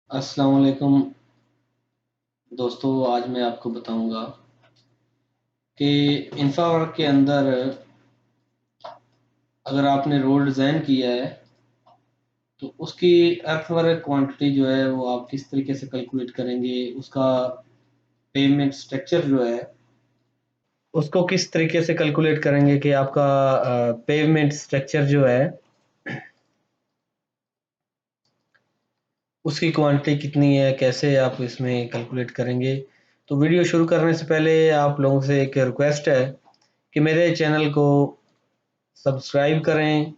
अस्सलाम वालेकुम दोस्तों। आज मैं आपको बताऊंगा कि इंफ्रावर्क के अंदर अगर आपने रोड डिज़ाइन किया है तो उसकी अर्थवर्क क्वांटिटी जो है वो आप किस तरीके से कैलकुलेट करेंगे। उसका पेमेंट स्ट्रक्चर जो है उसको किस तरीके से कैलकुलेट करेंगे कि आपका पेमेंट स्ट्रक्चर जो है उसकी क्वांटिटी कितनी है, कैसे आप इसमें कैलकुलेट करेंगे। तो वीडियो शुरू करने से पहले आप लोगों से एक रिक्वेस्ट है कि मेरे चैनल को सब्सक्राइब करें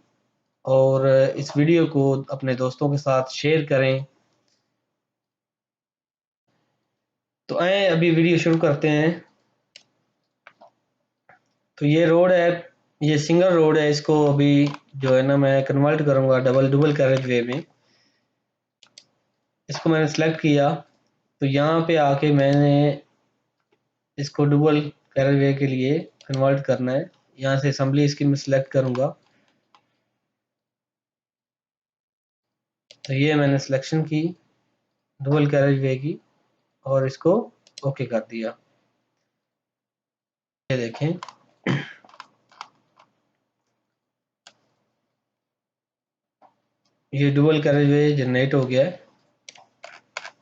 और इस वीडियो को अपने दोस्तों के साथ शेयर करें। तो आए अभी वीडियो शुरू करते हैं। तो ये रोड है, ये सिंगल रोड है। इसको अभी जो है ना मैं कन्वर्ट करूंगा डबल कैरेज वे में। इसको मैंने सेलेक्ट किया तो यहाँ पे आके मैंने इसको डबल कैरेज वे के लिए कन्वर्ट करना है। यहाँ से असेंबली इसकी मैं सिलेक्ट करूंगा। तो ये मैंने सिलेक्शन की डबल कैरेज वे की और इसको ओके कर दिया। ये देखें, ये डुअल कैरेज वे जनरेट हो गया है।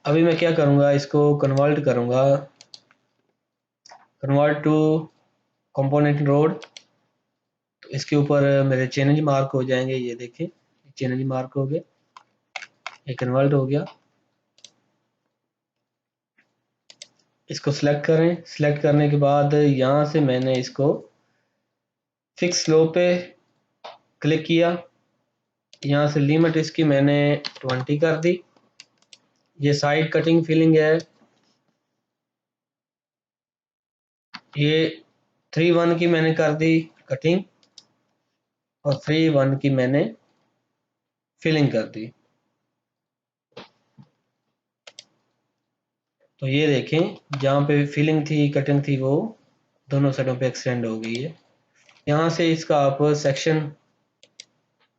अभी मैं क्या करूँगा, इसको कन्वर्ट करूँगा, कन्वर्ट टू कंपोनेंट रोड। तो इसके ऊपर मेरे चेंज मार्क हो जाएंगे। ये देखें, चेंज मार्क हो गए, ये कन्वर्ट हो गया। इसको सिलेक्ट करें। सिलेक्ट करने के बाद यहाँ से मैंने इसको फिक्स स्लो पे क्लिक किया। यहाँ से लिमिट इसकी मैंने 20 कर दी। ये साइड कटिंग फिलिंग है, ये 3-1 की मैंने कर दी कटिंग और 3-1 की मैंने फिलिंग कर दी। तो ये देखें, जहाँ पे फिलिंग थी कटिंग थी वो दोनों साइडों पे एक्सटेंड हो गई है। यहाँ से इसका आप सेक्शन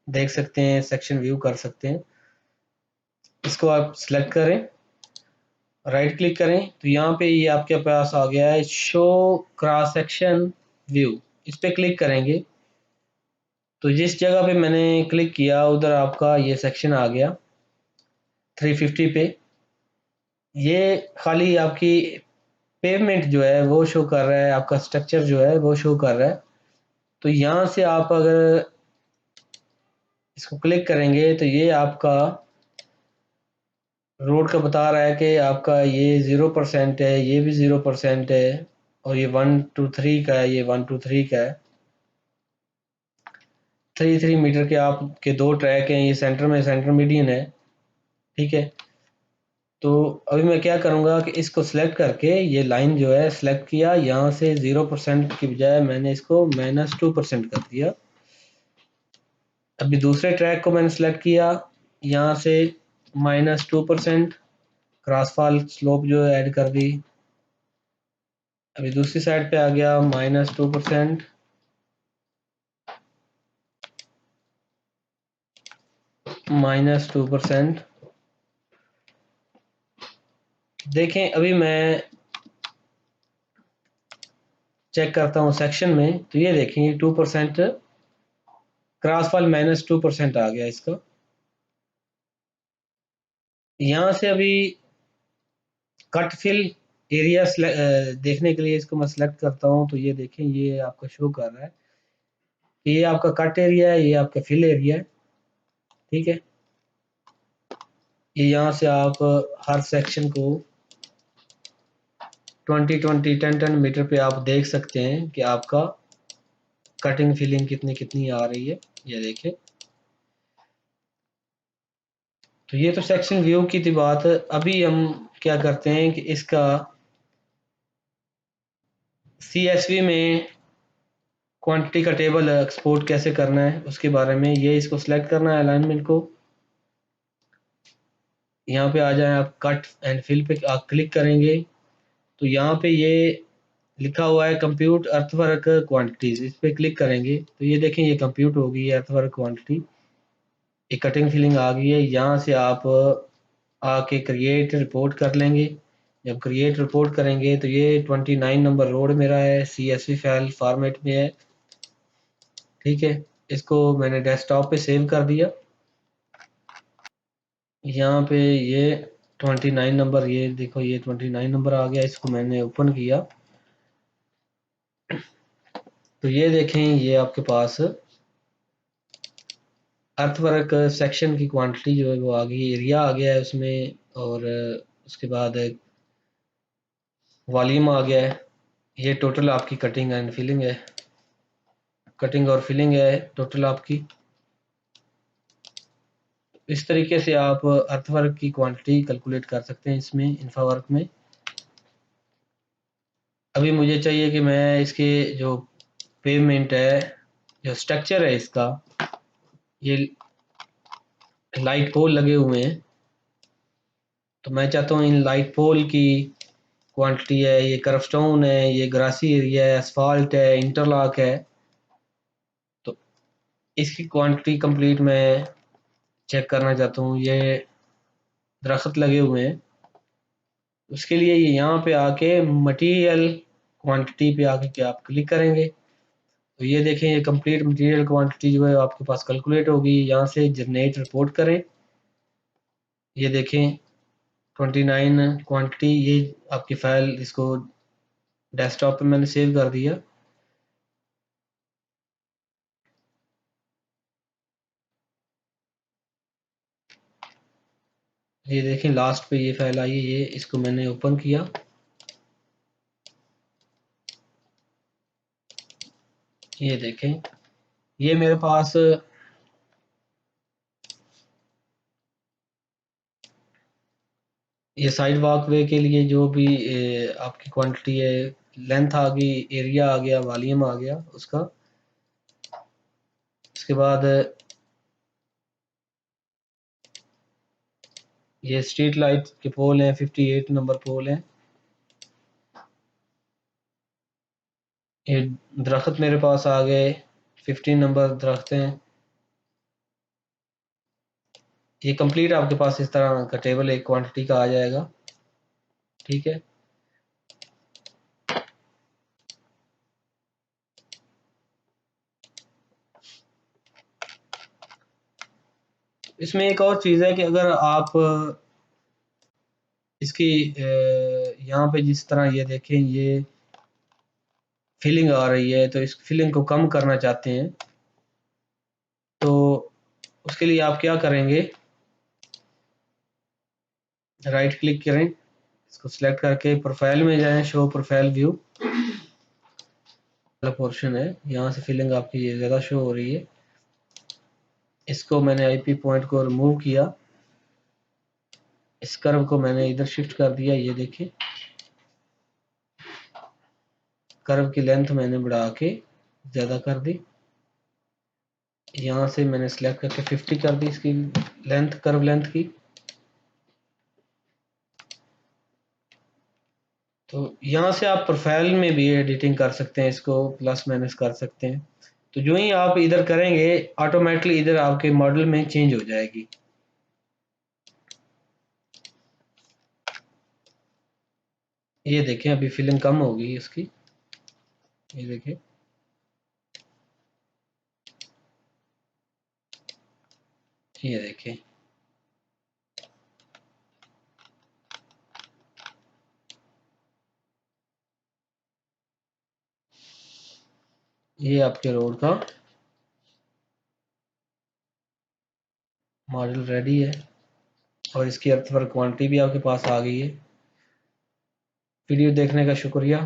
देख सकते हैं, सेक्शन व्यू कर सकते हैं। इसको आप सिलेक्ट करें, राइट क्लिक करें तो यहाँ पे ये आपके पास आ गया है शो क्रॉस सेक्शन व्यू। इस पे क्लिक करेंगे तो जिस जगह पे मैंने क्लिक किया उधर आपका ये सेक्शन आ गया 350 पे। ये खाली आपकी पेवमेंट जो है वो शो कर रहा है, आपका स्ट्रक्चर जो है वो शो कर रहा है। तो यहाँ से आप अगर इसको क्लिक करेंगे तो ये आपका रोड का बता रहा है कि आपका ये 0% है, ये भी 0% है और ये 1 to 3 का है, ये 1 to 3 का है। 3 मीटर के आपके दो ट्रैक हैं, ये सेंटर में सेंटर मीडियन है, ठीक है। तो अभी मैं क्या करूँगा कि इसको सिलेक्ट करके ये लाइन जो है सिलेक्ट किया, यहाँ से 0% की बजाय मैंने इसको -2% कर दिया। अभी दूसरे ट्रैक को मैंने सेलेक्ट किया, यहाँ से -2% क्रॉसफॉल स्लोप जो है ऐड कर दी। अभी दूसरी साइड पे आ गया -2%, -2%। देखें अभी मैं चेक करता हूँ सेक्शन में, तो ये देखें ये 2% क्रॉसफॉल -2% आ गया इसका। यहाँ से अभी कट फिल एरिया देखने के लिए इसको मैं सेलेक्ट करता हूँ। तो ये देखें, ये आपको शो कर रहा है कि ये आपका कट एरिया है, ये आपका फिल एरिया है, ठीक है। ये यहाँ से आप हर सेक्शन को 20-20 10-10 मीटर पे आप देख सकते हैं कि आपका कटिंग फिलिंग कितनी कितनी आ रही है। ये देखें, तो ये तो सेक्शन व्यू की थी बात। अभी हम क्या करते हैं कि इसका CSV में क्वांटिटी का टेबल एक्सपोर्ट कैसे करना है उसके बारे में। ये इसको सिलेक्ट करना है, अलाइनमेंट को, यहाँ पे आ जाए आप कट एंड फिल पे आप क्लिक करेंगे तो यहाँ पे ये लिखा हुआ है कंप्यूट अर्थवर्क क्वांटिटीज। इस पे क्लिक करेंगे तो ये देखें, ये कंप्यूट हो गई है अर्थवर्क क्वांटिटी। एक कटिंग फिलिंग आ गई है। यहाँ से आप आके क्रिएट रिपोर्ट कर लेंगे। जब क्रिएट रिपोर्ट करेंगे तो ये 29 नंबर रोड मेरा है, CSV फाइल फॉर्मेट में है। ठीक है, इसको मैंने डेस्कटॉप पे सेव कर दिया। यहाँ पे ये 29 नंबर, ये देखो ये 29 नंबर आ गया, इसको मैंने ओपन किया तो ये देखें ये आपके पास अर्थवर्क सेक्शन की क्वांटिटी जो है वो आ गई, एरिया आ गया है उसमें, और उसके बाद वॉल्यूम आ गया है। ये टोटल आपकी कटिंग एंड फिलिंग है, कटिंग और फिलिंग है टोटल आपकी। इस तरीके से आप अर्थवर्क की क्वांटिटी कैलकुलेट कर सकते हैं इसमें इंफावर्क में। अभी मुझे चाहिए कि मैं इसके जो पेमेंट है, जो स्ट्रक्चर है इसका, ये लाइट पोल लगे हुए हैं, तो मैं चाहता हूँ इन लाइट पोल की क्वांटिटी है, ये कर्वस्टोन है, ये ग्रासी एरिया है, असफाल्ट है, इंटरलॉक है, तो इसकी क्वांटिटी कंप्लीट मैं चेक करना चाहता हूँ। ये दरख्त लगे हुए हैं, उसके लिए ये यहाँ पे आके मटेरियल क्वांटिटी पे आके क्या आप क्लिक करेंगे तो ये देखें ये कंप्लीट मटेरियल क्वांटिटी जो है आपके पास कैलकुलेट होगी। यहाँ से जनरेट रिपोर्ट करें, ये देखें 29 क्वांटिटी, ये आपकी फाइल, इसको डेस्कटॉप पे मैंने सेव कर दिया। ये देखें लास्ट पे ये फाइल आई है, ये इसको मैंने ओपन किया, ये देखें ये मेरे पास ये साइड वॉकवे के लिए जो भी आपकी क्वांटिटी है, लेंथ आ गई, एरिया आ गया, वॉल्यूम आ गया उसका। उसके बाद ये स्ट्रीट लाइट के पोल हैं, 58 नंबर पोल हैं। ये दरख्त मेरे पास आ गए, 15 नंबर दरख्त हैं। ये कंप्लीट आपके पास इस तरह का टेबल एक क्वांटिटी का आ जाएगा। ठीक है, इसमें एक और चीज़ है कि अगर आप इसकी यहाँ पे जिस तरह ये देखें ये फीलिंग आ रही है, तो इस फीलिंग को कम करना चाहते हैं तो उसके लिए आप क्या करेंगे, राइट क्लिक करें, इसको सिलेक्ट करके प्रोफाइल में जाएं, शो प्रोफाइल व्यू वाला पोर्शन है, यहाँ से फीलिंग आपकी ये ज़्यादा शो हो रही है। इसको मैंने आईपी पॉइंट को रिमूव किया, इस कर्व को मैंने इधर शिफ्ट कर दिया, ये देखिए कर्व की लेंथ मैंने बढ़ा के ज़्यादा कर दी। यहाँ से मैंने सिलेक्ट करके 50 कर दी इसकी लेंथ, कर्व लेंथ की। तो यहाँ से आप प्रोफाइल में भी एडिटिंग कर सकते हैं, इसको प्लस माइनस कर सकते हैं। तो जो ही आप इधर करेंगे ऑटोमेटिकली इधर आपके मॉडल में चेंज हो जाएगी। ये देखें अभी फीलिंग कम हो गई इसकी, ये देखें, ये देखें ये आपके रोड का मॉडल रेडी है और इसकी अर्थवर्क क्वांटिटी भी आपके पास आ गई है। वीडियो देखने का शुक्रिया।